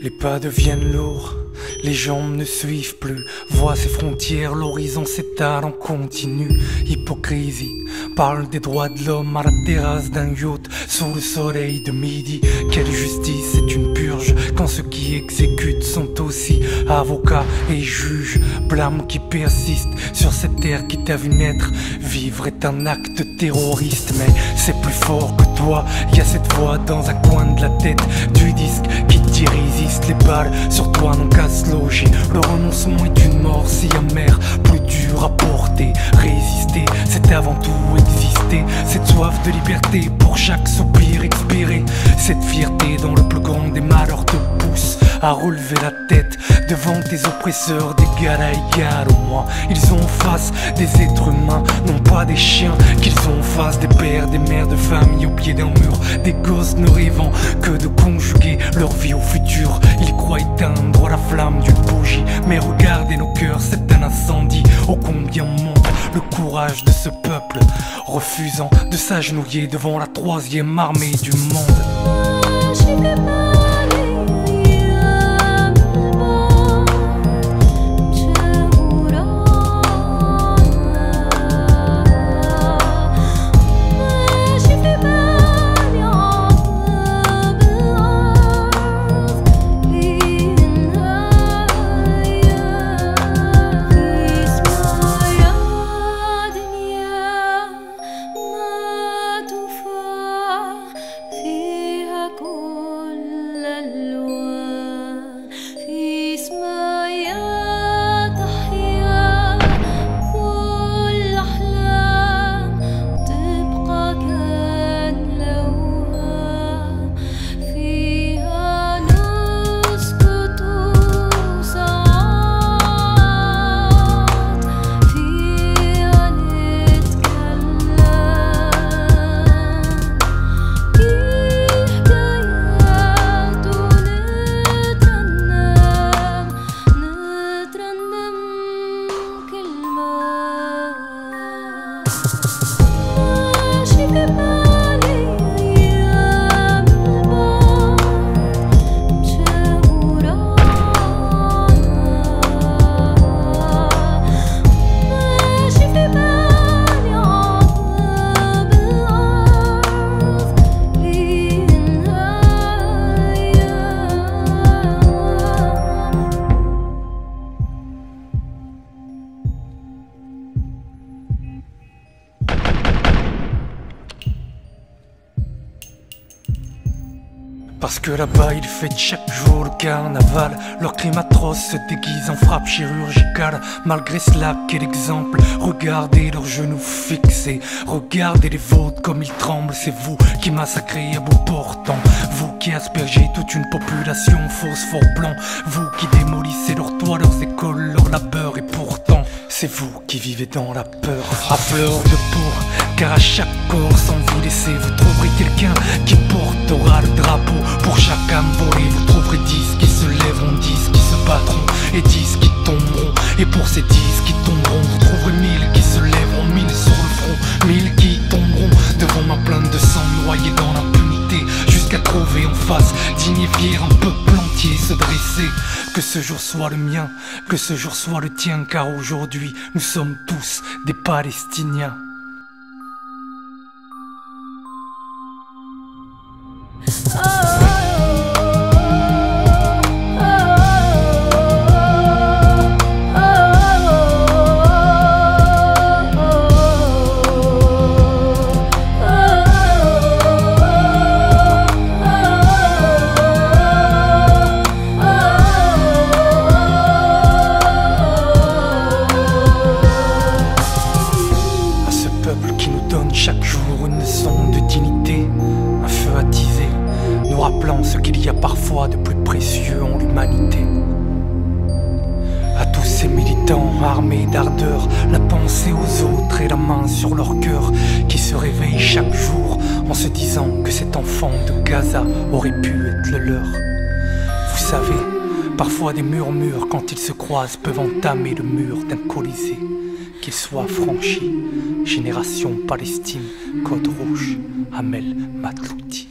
Les pas deviennent lourds, les jambes ne suivent plus. Voit ses frontières, l'horizon s'étale en continu. Hypocrisie, parle des droits de l'homme à la terrasse d'un yacht sous le soleil de midi. Quelle justice, c'est une purge quand ceux qui exécutent sont aussi avocats et juges. Blâme qui persiste sur cette terre qui t'a vu naître. Vivre est un acte terroriste, mais c'est plus fort que toi. Y a cette voix dans un coin de la tête du disque qui t'y résiste. Les balles sur toi n'ont qu'à se loger. Le renoncement est une mort si amère, plus dur à porter. Résister, c'est avant tout exister. Cette soif de liberté pour chaque soupir expiré. Cette fierté dont le plus grand des malheurs te pousse à relever la tête devant tes oppresseurs d'égal à égal. Au moins ils ont en face des êtres humains, non pas des chiens. Qu'ils ont en face des pères, des mères de famille au pied d'un mur. Des gosses ne rêvant que de conjuguer leur vie au futur. Ils croient éteindre la flamme d'une bougie, mais regardez nos cœurs, c'est un incendie. Ô combien monte le courage de ce peuple, refusant de s'agenouiller devant la troisième armée du monde. Parce que là-bas ils fêtent chaque jour le carnaval. Leur crime atroce se déguise en frappe chirurgicale. Malgré cela, quel exemple. Regardez leurs genoux fixés, regardez les vôtres comme ils tremblent. C'est vous qui massacrez à bout portant, vous qui aspergez toute une population phosphore blanc, vous qui démolissez leurs toits, leurs écoles, leurs labeurs. Et pourtant c'est vous qui vivez dans la peur, à fleur de peau. Car à chaque corps sans vous laisser, vous trouverez quelqu'un qui portera le drapeau. Pour chaque âme volée, vous trouverez 10 qui se lèveront, 10 qui se battront et 10 qui tomberont. Et pour ces 10 qui tomberont, vous trouverez 1000 qui se lèveront, 1000 sur le front, 1000 qui tomberont devant ma plainte de sang, noyés dans l'impunité, jusqu'à trouver en face, digne et fier, un peuple entier se dresser. Que ce jour soit le mien, que ce jour soit le tien, car aujourd'hui nous sommes tous des Palestiniens. plus précieux en l'humanité. À tous ces militants armés d'ardeur, la pensée aux autres et la main sur leur cœur, qui se réveillent chaque jour en se disant que cet enfant de Gaza aurait pu être le leur. Vous savez, parfois des murmures quand ils se croisent peuvent entamer le mur d'un colisée, qu'il soit franchi. Génération Palestine, code rouge, Amel Matlouti.